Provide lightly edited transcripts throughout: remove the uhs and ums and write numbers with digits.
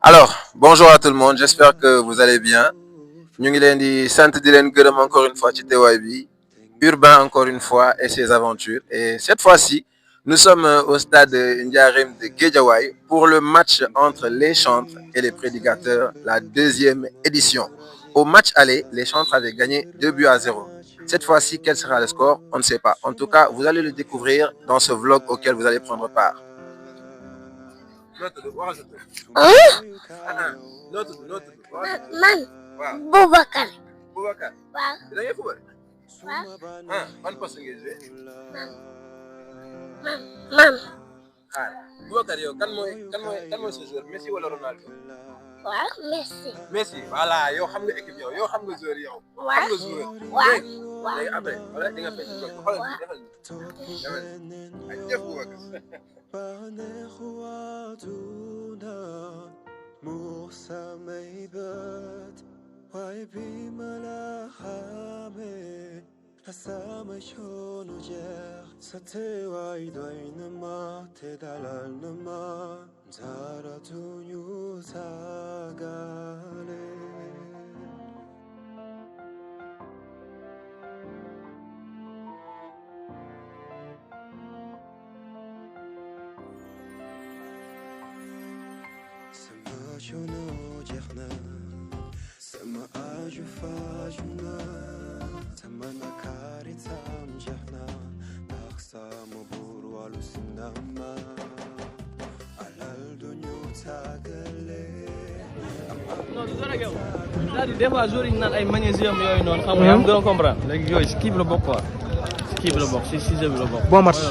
Alors, bonjour à tout le monde, j'espère que vous allez bien. Ñu ngi leen di sant di leen gërëm encore une fois ci teewaay bi. Urbain encore une fois et ses aventures. Et cette fois-ci, nous sommes au stade Ndiarème de Guédiawaye pour le match entre les Chantres et les Prédicateurs, la deuxième édition. Au match aller, les Chantres avaient gagné 2-0. Cette fois-ci, quel sera le score? On ne sait pas. En tout cas, vous allez le découvrir dans ce vlog auquel vous allez prendre part. Man Boubacar. Boubacar. Waaw. Da ngay football? Waaw. Ban poste ngay joué? Man. Boubacar yow kan mooy sa joueur Messi wala Ronaldo? Waaw, Messi. Messi voilà yow xam nga équipe yow xam nga joueur yow. Waaw. Xam nga joueur. Waaw. Léegi après wala di nga fekk xoolal defal ay def Boubacar. Non, du dara yow. C'est-à-dire des fois jour yi ñu naan ay magnésium yooyu noonu xam nga am doo comprendre léegi yooyu si kii bi la bokk quoi si kii bi la bokk si sujet bi la bokk. Bon match.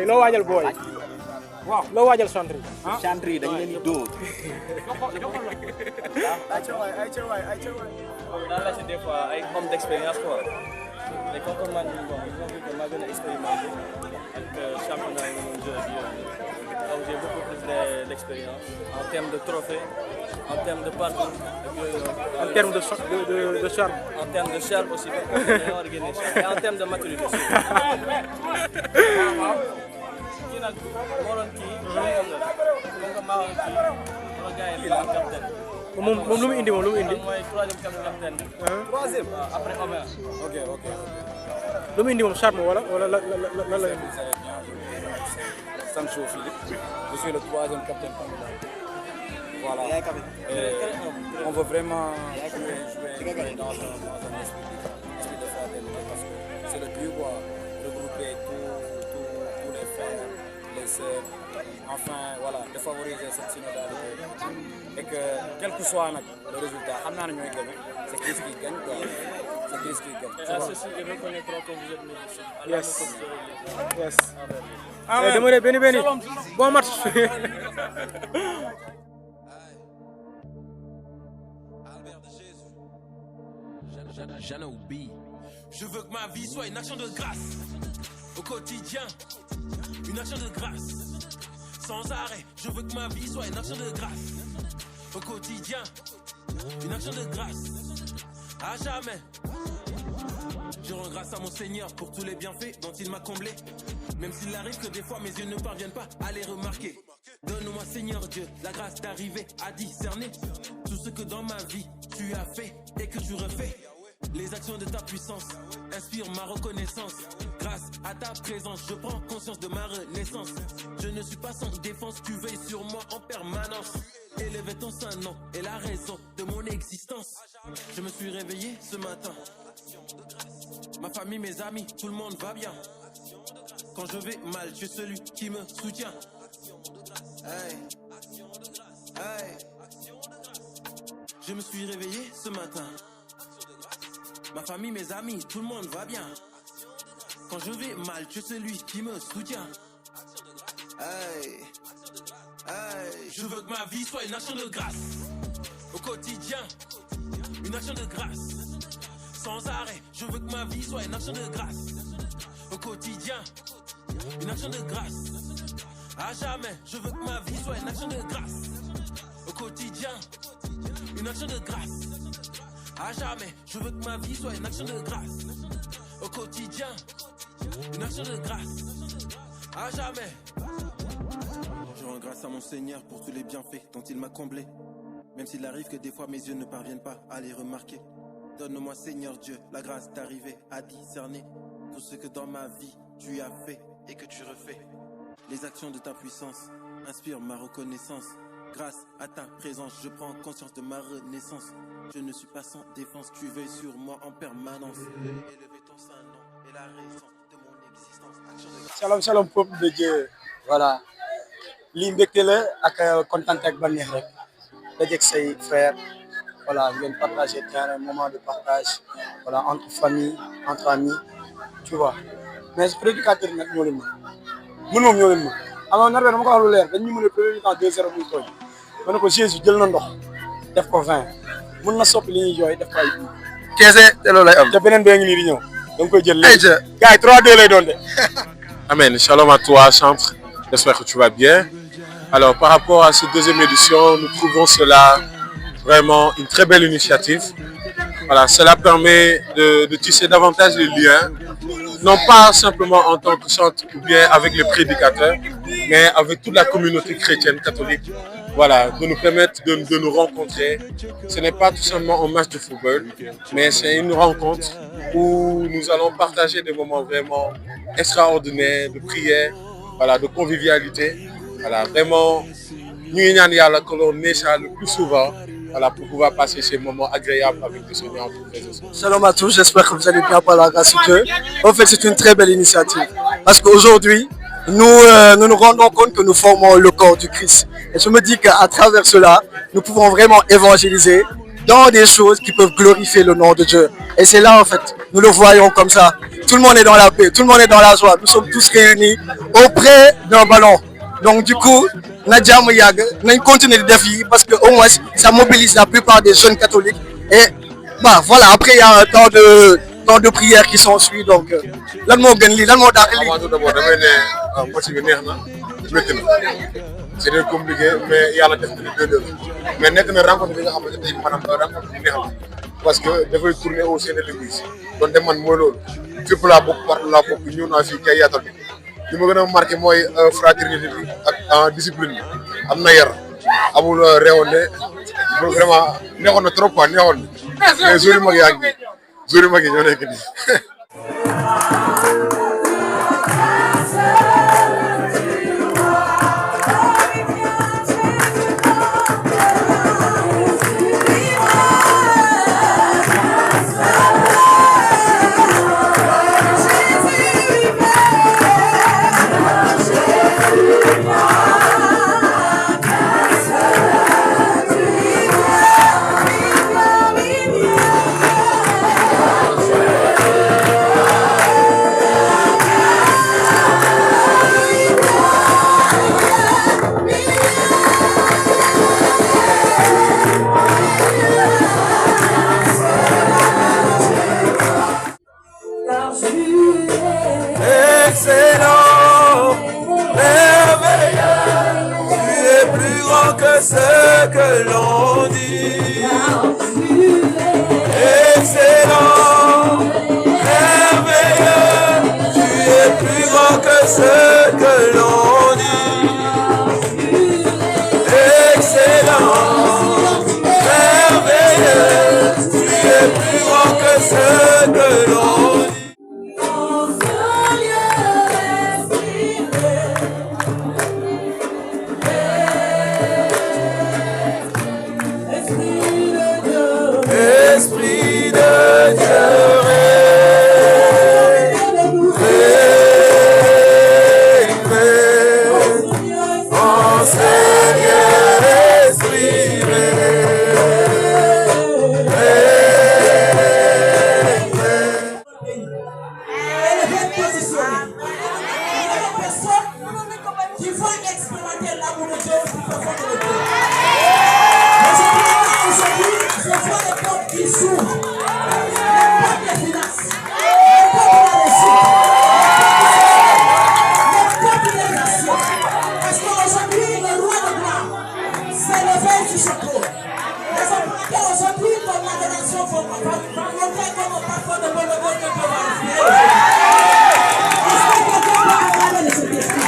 Loo waajal booy. Waaw loo waajal centre yi. Centre yi dañ leen di dóor. Dans la des fois ay homme d'expérience quoi. Mais comme man bon maa gën a expérimenté ak championnat yi moom jeu bi donc j'ai beaucoup plus d'expérience en termes de trophées, en termes de parcours ak yooyu noonu. En termes de charme. En termes de charme aussi dañoo war a génne charme et en termes de maturité aussi. Kii nag moo doon kii comme que maa doon kii moo gars yi la capitaine. moom lu mu indi mooy troisième capitaine. Troisième après Omer. Ok. lu mu indi moom charme wala lan la indi. Sancho Philippe. Je suis le troisième capitaine. Voilà. Et on veut vraiment jouer dans un esprit de fraternité parce que c'est le but quoi, regrouper tous les frères, les sœurs, enfin voilà, de favoriser cette synodalité et que quel que soit le résultat, c'est Christ qui gagne quoi. C'est Christ qui gagne. Et à ceci, ils reconnaîtront que vous êtes musicien. Yes. Demandez Benny. Bon match. Je veux que ma vie soit une action de grâce au quotidien, une action de grâce. Sans arrêt, je veux que ma vie soit une action de grâce. Au quotidien, une action de grâce. À jamais. Je rends grâce à mon Seigneur pour tous les bienfaits dont il m'a comblé. Même s'il arrive que des fois mes yeux ne parviennent pas à les remarquer. Donne-moi Seigneur Dieu la grâce d'arriver à discerner tout ce que dans ma vie tu as fait et que tu refais. Les actions de ta puissance inspirent ma reconnaissance. Grâce à ta présence, je prends conscience de ma renaissance. Je ne suis pas sans défense, tu veilles sur moi en permanence. Élever ton saint nom est la raison de mon existence. Je me suis réveillé ce matin. Ma famille, mes amis, tout le monde va bien. Quand je vais mal, tu es celui qui me soutient. Hey. Hey. Je me suis réveillé ce matin. Ma famille, mes amis, tout le monde va bien. Quand je vais mal, tu es celui qui me soutient. Hey. Hey. Je veux que ma vie soit une action de grâce. Au quotidien, une action de grâce. Sans arrêt, je veux que ma vie soit une action de grâce. Au quotidien, une action de grâce. À jamais, je veux que ma vie soit une action de grâce. Au quotidien, une action de grâce. À jamais, je veux que ma vie soit une action de grâce. Au quotidien, une action de grâce. À jamais. Je rends grâce à mon Seigneur pour tous les bienfaits dont il m'a comblé. Même s'il arrive que des fois mes yeux ne parviennent pas à les remarquer. Donne-moi Seigneur Dieu la grâce d'arriver à discerner tout ce que dans ma vie tu as fait et que tu refais. Les actions de ta puissance inspirent ma reconnaissance. Grâce à ta présence, je prends conscience de ma renaissance. Je ne suis pas sans défense, tu veilles sur moi en permanence. Élever ton saint nom est la raison de mon existence. Action de grâce. Shalom shalom peuple de Dieu. Voilà. Lii mbégte la ak kontaan ak bànneex rek dajeeg say frère. Voilà, ngeen partager un moment de partage. Voilà, entre famille, entre amis. Tu vois. Mais prédicateur nag ñoo leen mën. Mën moom ñoo leen mën. Alors nar dama ko wax lu leer dañ ñu mën a premier temps 2-0 muy tooñ. Ma ne ko Jésus jël na ndox def ko 20. Mën na soppi li ñuy jooy def ko ay Kese te loolu lay am. te beneen bee ngi nii di ñëw. Da nga koy jël léegi. Gars yi 3-2 lay doon de. Amen. Shalom à toi, Chantre. J'espère que tu vas bien. Alors, par rapport à cette deuxième édition, nous trouvons cela vraiment une très belle initiative. Voilà, cela permet de tisser davantage les liens, non pas simplement en tant que centre ou bien avec les prédicateurs, mais avec toute la communauté chrétienne catholique. Voilà, de nous permettre de nous rencontrer. Ce n'est pas tout simplement un match de football, mais c'est une rencontre où nous allons partager des moments vraiment extraordinaires de prière, voilà, de convivialité. Voilà, vraiment, nous avons que l'on est ça le plus souvent, voilà, pour pouvoir passer ces moments agréables avec le Seigneur. Shalom à tous, j'espère que vous allez bien par la grâce de Dieu. En fait, c'est une très belle initiative parce qu'aujourd'hui, nous nous rendons compte que nous formons le corps du Christ. Et je me dis qu'à travers cela, nous pouvons vraiment évangéliser dans des choses qui peuvent glorifier le nom de Dieu. Et c'est là, en fait, nous le voyons comme ça. Tout le monde est dans la paix, tout le monde est dans la joie. Nous sommes tous réunis auprès d'un ballon. Donc du coup, Nadia Mouyag, nous continuons de défier parce que au moins ça mobilise la plupart des jeunes catholiques. Et bah voilà, après il y a un temps de prière qui s'ensuit. Donc lan moo gën lii lan moo dàq lii. Avant tout d'abord damay ne match bi neex na métti na c'était compliqué mais yàlla def na 2-2 mais nekk na rencontre bi nga xamante ne maanaam rencontre bi neex na parce que dafay tourner au sein de l'église donte man mooy loolu fépp laa bokk partout laa bokk ñëw naa fii kay yaatal bi li ma gën a marqué mooy fraternité bi ak discipline bi am na yar amul réewande vraiment neexoon na trop quoi neexoon na mais joueurs yu mag yaa ngi joueurs yu mag yi ñoo nekk nii. grand que ce que l'on dit. Excellent, merveilleux, tu es plus grand que ce que l'on dit. Excellent, merveilleux, tu es plus grand que ce que l'on dit. Esprit de Dieu, mon Seigneur, Esprit, qui vont expérimenter l'amour de Dieu plus profond que le Dieu. Aujourd'hui, je vois les portes qui s'ouvrent, les portes des finances, les portes de la réussite, les portes des nations. Parce qu'aujourd'hui, le roi de gloire s'est levé sur ce trône. Les opérateurs aujourd'hui, ton adoration va montrer comme parfois de bonne voix que Dieu va respirer aujourd'hui. Est-ce que quelqu'un peut acclamer de cet esprit?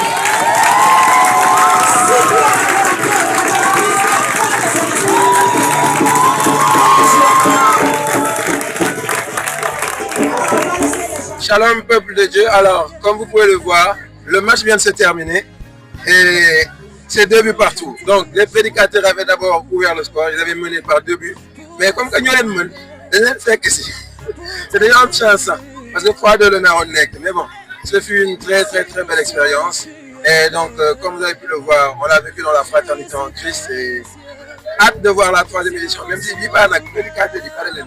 Shalom peuple de Dieu, alors comme vous pouvez le voir, le match vient de se terminer et c'est 2 buts partout. Donc les prédicateurs avaient d'abord ouvert le score, ils avaient mené par 2 buts, mais comme que nous l'avons mené, c'est déjà une chance, parce que 3-2 le n'a mais bon, ce fut une très belle expérience et donc comme vous avez pu le voir, on l'a vécu dans la fraternité en Christ et hâte de voir la 3e édition, même si il n'y a pas de prédicateur, il n'y a pas de